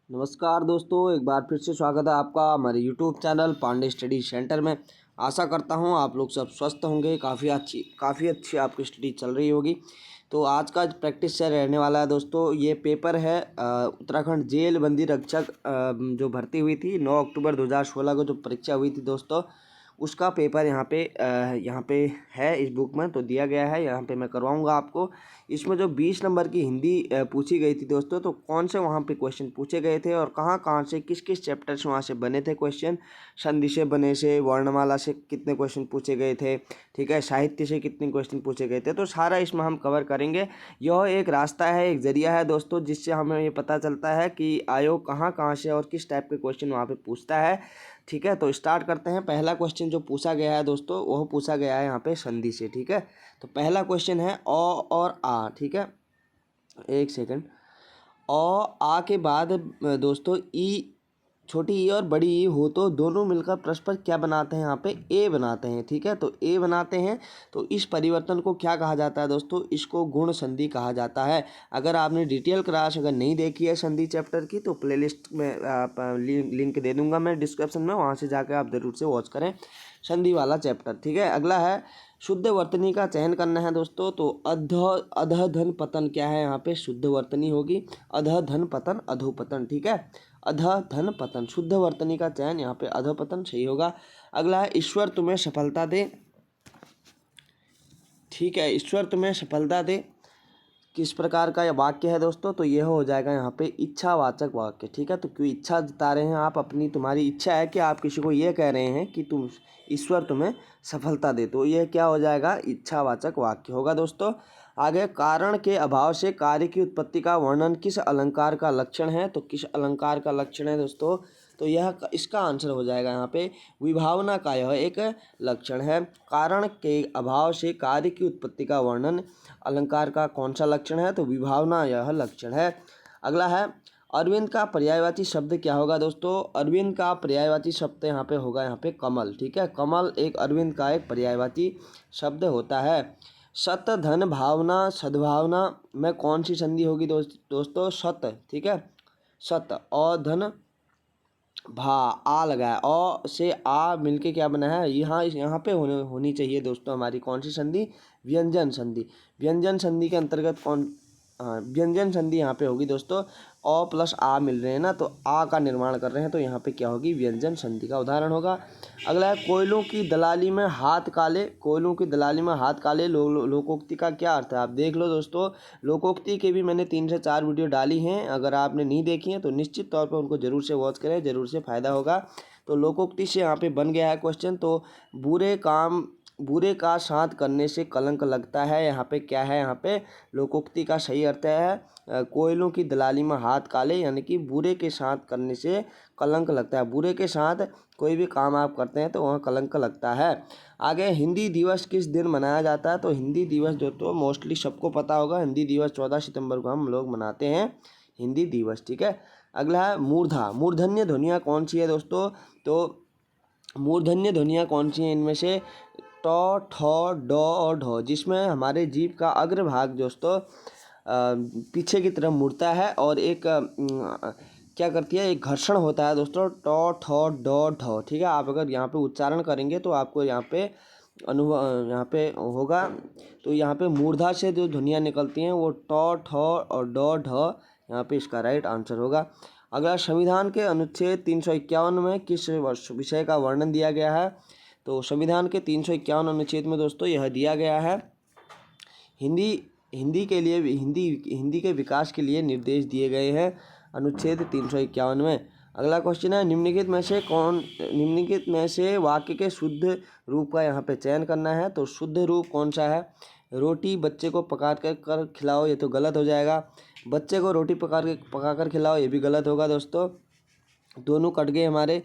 नमस्कार दोस्तों, एक बार फिर से स्वागत है आपका हमारे YouTube channel Pandey study centre में। आशा करता हूँ आप लोग सब स्वस्थ होंगे। काफ़ी अच्छी आपकी स्टडी चल रही होगी। तो आज का प्रैक्टिस से रहने वाला है दोस्तों, ये पेपर है उत्तराखंड जेल बंदी रक्षक जो भर्ती हुई थी 9 अक्टूबर 2016 को जो परीक्षा हुई थी दोस्तों, उसका पेपर यहाँ पे है इस बुक में तो दिया गया है। यहाँ पे मैं करवाऊँगा आपको। इसमें जो 20 नंबर की हिंदी पूछी गई थी दोस्तों, तो कौन से वहाँ पे क्वेश्चन पूछे गए थे और कहाँ कहाँ से किस किस चैप्टर से वहाँ से बने थे क्वेश्चन, संधि से बने से, वर्णमाला से कितने क्वेश्चन पूछे गए थे, ठीक है, साहित्य से कितने क्वेश्चन पूछे गए थे, तो सारा इसमें हम कवर करेंगे। यह एक रास्ता है, एक जरिया है दोस्तों, जिससे हमें ये पता चलता है कि आयोग कहाँ कहाँ से और किस टाइप के क्वेश्चन वहाँ पे पूछता है। ठीक है, तो स्टार्ट करते हैं। पहला क्वेश्चन जो पूछा गया है दोस्तों, वह पूछा गया है यहाँ पे संधि से। ठीक है, तो पहला क्वेश्चन है अ और आ। ठीक है, एक सेकंड। आ के बाद दोस्तों ई, छोटी ई और बड़ी ई हो तो दोनों मिलकर परस्पर क्या बनाते हैं, यहाँ पे ए बनाते हैं। ठीक है, तो ए बनाते हैं, तो इस परिवर्तन को क्या कहा जाता है दोस्तों, इसको गुण संधि कहा जाता है। अगर आपने डिटेल क्लास अगर नहीं देखी है संधि चैप्टर की, तो प्लेलिस्ट में लिंक दे दूंगा मैं डिस्क्रिप्शन में, वहाँ से जाकर आप जरूर से वॉच करें संधि वाला चैप्टर। ठीक है, अगला है शुद्ध वर्तनी का चयन करना है दोस्तों। तो अध धन पतन क्या है, यहाँ पे शुद्ध वर्तनी होगी अध धन पतन अधोपतन। ठीक है, अध धन पतन, शुद्ध वर्तनी का चयन यहाँ पे अधोपतन सही होगा। अगला है ईश्वर तुम्हें सफलता दे। ठीक है, ईश्वर तुम्हें सफलता दे किस प्रकार का यह वाक्य है दोस्तों, तो यह हो जाएगा यहाँ पे इच्छावाचक वाक्य। ठीक है, तो क्यों इच्छा जता रहे हैं आप, अपनी तुम्हारी इच्छा है कि आप किसी को ये कह रहे हैं कि तुम ईश्वर तुम्हें सफलता दे, तो यह क्या हो जाएगा, इच्छावाचक वाक्य होगा दोस्तों। आगे, कारण के अभाव से कार्य की उत्पत्ति का वर्णन किस अलंकार का लक्षण है, तो किस अलंकार का लक्षण है दोस्तों, तो यह इसका आंसर हो जाएगा यहाँ पे विभावना का यह एक लक्षण है। कारण के अभाव से कार्य की उत्पत्ति का वर्णन अलंकार का कौन सा लक्षण है, तो विभावना यह लक्षण है। अगला है अरविंद का पर्यायवाची शब्द क्या होगा दोस्तों, अरविंद का पर्यायवाची शब्द यहाँ पे होगा यहाँ पे कमल। ठीक है, कमल एक अरविंद का एक पर्यायवाची शब्द होता है। सत धन भावना सद्भावना में कौन सी संधि होगी दोस्तों, सत। ठीक है, सत और धन भा आ लगाया, औ से आ मिलके क्या बना है, यहाँ पे होनी चाहिए दोस्तों हमारी कौन सी संधि, व्यंजन संधि। व्यंजन संधि के अंतर्गत कौन, व्यंजन संधि यहाँ पे होगी दोस्तों। अ प्लस आ मिल रहे हैं ना, तो आ का निर्माण कर रहे हैं, तो यहाँ पे क्या होगी, व्यंजन संधि का उदाहरण होगा। अगला है कोयलों की दलाली में हाथ काले। कोयलों की दलाली में हाथ काले लोकोक्ति का क्या अर्थ है, आप देख लो दोस्तों। लोकोक्ति के भी मैंने 3 से 4 वीडियो डाली हैं, अगर आपने नहीं देखी हैं तो निश्चित तौर पर उनको जरूर से वॉच करें, जरूर से फायदा होगा। तो लोकोक्ति से यहाँ पे बन गया है क्वेश्चन। तो बुरे का साथ करने से कलंक लगता है, यहाँ पे क्या है, यहाँ पे लोकोक्ति का सही अर्थ है कोयलों की दलाली में हाथ काले, यानी कि बुरे के साथ करने से कलंक लगता है। बुरे के साथ कोई भी काम आप करते हैं तो वहाँ कलंक लगता है। आगे, हिंदी दिवस किस दिन मनाया जाता है, तो हिंदी दिवस जो तो मोस्टली सबको पता होगा, हिंदी दिवस 14 सितंबर को हम लोग मनाते हैं हिंदी दिवस। ठीक है, अगला है मूर्धा। मूर्धन्य ध्वनियाँ कौन सी है दोस्तों, तो मूर्धन्य ध्वनियाँ कौन सी हैं, इनमें से ट, ठ, ड और ढ, जिसमें हमारे जीभ का अग्रभाग दोस्तों पीछे की तरफ मुड़ता है और एक क्या करती है, एक घर्षण होता है दोस्तों, ट, ठ, ड, ढ। ठीक है, आप अगर यहाँ पे उच्चारण करेंगे तो आपको यहाँ पे अनुभव यहाँ पे होगा। तो यहाँ पे मूर्धा से जो ध्वनियाँ निकलती हैं वो ट, ठ और ड, ढ, यहाँ पे इसका राइट आंसर होगा। अगला, संविधान के अनुच्छेद 351 में किस विषय का वर्णन दिया गया है, तो संविधान के 351 अनुच्छेद में दोस्तों यह दिया गया है हिंदी हिंदी के लिए हिंदी के विकास के लिए निर्देश दिए गए हैं अनुच्छेद 351 में। अगला क्वेश्चन है निम्नलिखित में से वाक्य के शुद्ध रूप का यहाँ पे चयन करना है, तो शुद्ध रूप कौन सा है, रोटी बच्चे को पका कर खिलाओ, ये तो गलत हो जाएगा। बच्चे को रोटी पका कर खिलाओ, ये भी गलत होगा दोस्तों, दोनों कट गए हमारे,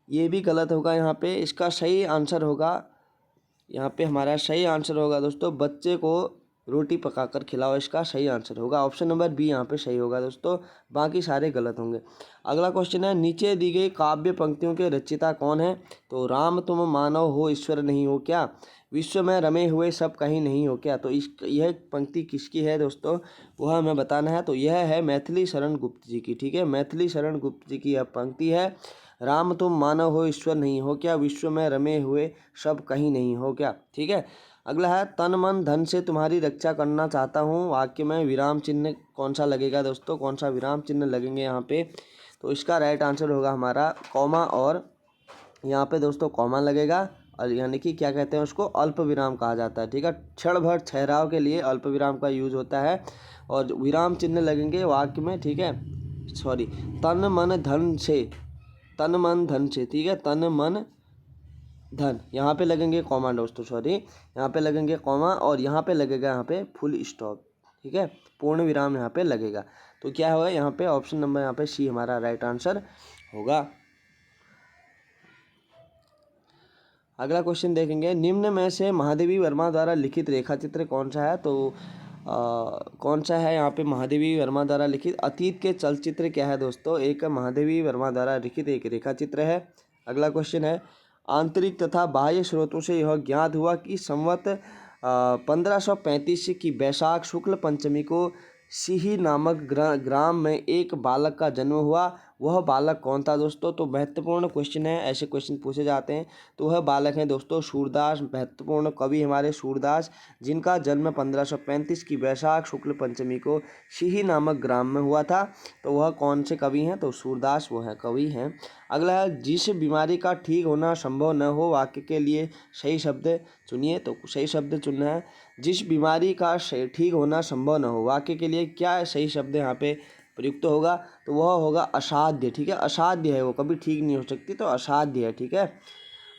ये भी गलत होगा। यहाँ पे इसका सही आंसर होगा, यहाँ पे हमारा सही आंसर होगा दोस्तों, बच्चे को रोटी पकाकर खिलाओ इसका सही आंसर होगा। ऑप्शन नंबर बी यहाँ पे सही होगा दोस्तों, बाकी सारे गलत होंगे। अगला क्वेश्चन है, नीचे दी गई काव्य पंक्तियों के रचयिता कौन है? तो राम तुम मानव हो ईश्वर नहीं हो क्या, विश्व में रमे हुए सब कहीं नहीं हो क्या। तो इस यह पंक्ति किसकी है दोस्तों, वह हमें बताना है। तो यह है मैथिली शरण गुप्त जी की, ठीक है, मैथिली शरण गुप्त जी की यह पंक्ति है। राम तुम मानव हो ईश्वर नहीं हो क्या, विश्व में रमे हुए सब कहीं नहीं हो क्या, ठीक है। अगला है, तन मन धन से तुम्हारी रक्षा करना चाहता हूँ, वाक्य में विराम चिन्ह कौन सा लगेगा दोस्तों, कौन सा विराम चिन्ह लगेंगे यहाँ पे? तो इसका राइट आंसर होगा हमारा कॉमा, और यहाँ पे दोस्तों कॉमा लगेगा, और यानी कि क्या कहते हैं उसको, अल्प विराम कहा जाता है, ठीक है। क्षण भर ठहराव के लिए अल्प विराम का यूज होता है, और विराम चिन्ह लगेंगे वाक्य में, ठीक है। सॉरी, तन मन धन से, तन मन धन से, ठीक है, तन मन धन, यहाँ पे लगेंगे कॉमा दोस्तों, सॉरी यहाँ पे लगेंगे कॉमा, और यहाँ पे लगेगा यहाँ पे फुल स्टॉप, ठीक है, पूर्ण विराम यहाँ पे लगेगा। तो क्या होगा यहाँ पे, ऑप्शन नंबर यहाँ पे सी हमारा राइट आंसर होगा। अगला क्वेश्चन देखेंगे, निम्न में से महादेवी वर्मा द्वारा लिखित रेखा चित्र कौन सा है? तो कौन सा है यहाँ पे महादेवी वर्मा द्वारा लिखित अतीत के चलचित्र क्या है दोस्तों? एक महादेवी वर्मा द्वारा लिखित एक रेखा चित्र है। अगला क्वेश्चन है, आंतरिक तथा बाह्य स्रोतों से यह ज्ञात हुआ कि संवत 1535 की वैशाख शुक्ल पंचमी को सिही नामक ग्राम में एक बालक का जन्म हुआ, वह बालक कौन था दोस्तों? तो महत्वपूर्ण क्वेश्चन है, ऐसे क्वेश्चन पूछे जाते हैं। तो वह बालक है दोस्तों सूरदास, महत्वपूर्ण कवि हमारे सूरदास, जिनका जन्म 1535 की वैशाख शुक्ल पंचमी को सिही नामक ग्राम में हुआ था। तो वह कौन से कवि हैं? तो सूरदास वो है कवि हैं। अगला है, जिस बीमारी का ठीक होना संभव न हो, वाक्य के लिए सही शब्द चुनिए। तो सही शब्द चुनना है, जिस बीमारी का ठीक होना संभव न हो, वाक्य के लिए क्या सही शब्द यहाँ पे प्रयुक्त होगा? तो वह होगा असाध्य, ठीक है, असाध्य है, वो कभी ठीक नहीं हो सकती, तो असाध्य है, ठीक है।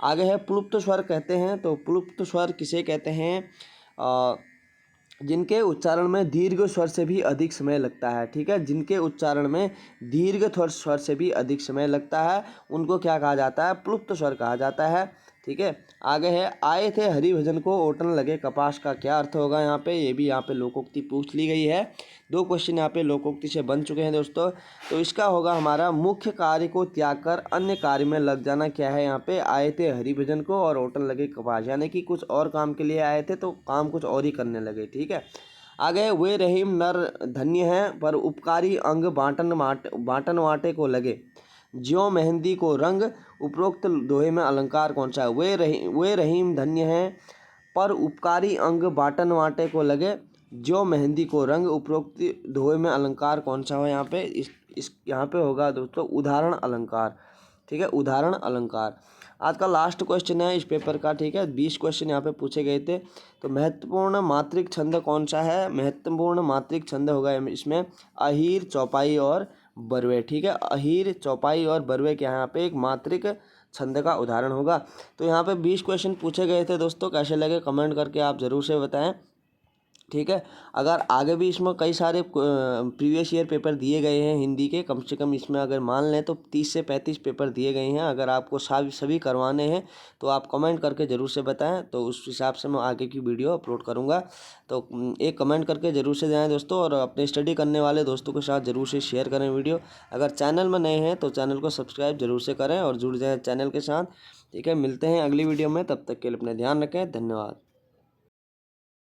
आगे है, प्लुप्त स्वर कहते हैं। तो प्लुप्त स्वर किसे कहते हैं? जिनके उच्चारण में दीर्घ स्वर से भी अधिक समय लगता है, ठीक है, जिनके उच्चारण में दीर्घ स्वर से भी अधिक समय लगता है, उनको क्या कहा जाता है? प्लुप्त स्वर कहा जाता है, ठीक है। आगे है, आए थे हरिभजन को ओटन लगे कपास, का क्या अर्थ होगा यहाँ पे? ये भी यहाँ पे लोकोक्ति पूछ ली गई है। 2 क्वेश्चन यहाँ पे लोकोक्ति से बन चुके हैं दोस्तों। तो इसका होगा हमारा, मुख्य कार्य को त्याग कर अन्य कार्य में लग जाना। क्या है यहाँ पे? आए थे हरिभजन को और ओटन लगे कपास, यानी कि कुछ और काम के लिए आए थे तो काम कुछ और ही करने लगे, ठीक है। आगे, वे रहीम नर धन्य हैं पर उपकारी अंग बांटन वाटे को लगे, ज्यों मेहंदी को रंग, उपरोक्त दोहे में अलंकार कौन सा है? वे रहीम धन्य हैं पर उपकारी अंग बाटन वाटे को लगे, ज्यों मेहंदी को रंग, उपरोक्त दोहे में अलंकार कौन सा हो यहाँ पे? इस यहाँ पे होगा दोस्तों उदाहरण अलंकार, ठीक है, उदाहरण अलंकार। आज का लास्ट क्वेश्चन है इस पेपर का, ठीक है, 20 क्वेश्चन यहाँ पे पूछे गए थे। तो महत्वपूर्ण मात्रिक छंद कौन सा है? महत्वपूर्ण मात्रिक छंद होगा इसमें अहीर, चौपाई और बरवे, ठीक है, अहीर, चौपाई और बरवे के यहाँ पे एक मात्रिक छंद का उदाहरण होगा। तो यहाँ पे 20 क्वेश्चन पूछे गए थे दोस्तों, कैसे लगे कमेंट करके आप ज़रूर से बताएं, ठीक है। अगर आगे भी इसमें कई सारे प्रीवियस ईयर पेपर दिए गए हैं हिंदी के, कम से कम इसमें अगर मान लें तो 30 से 35 पेपर दिए गए हैं। अगर आपको सभी करवाने हैं तो आप कमेंट करके ज़रूर से बताएं, तो उस हिसाब से मैं आगे की वीडियो अपलोड करूंगा। तो एक कमेंट करके ज़रूर से जाएँ दोस्तों, और अपने स्टडी करने वाले दोस्तों के साथ ज़रूर से शेयर करें वीडियो। अगर चैनल में नए हैं तो चैनल को सब्सक्राइब जरूर से करें और जुड़ जाएँ चैनल के साथ, ठीक है। मिलते हैं अगली वीडियो में, तब तक के लिए अपना ध्यान रखें, धन्यवाद।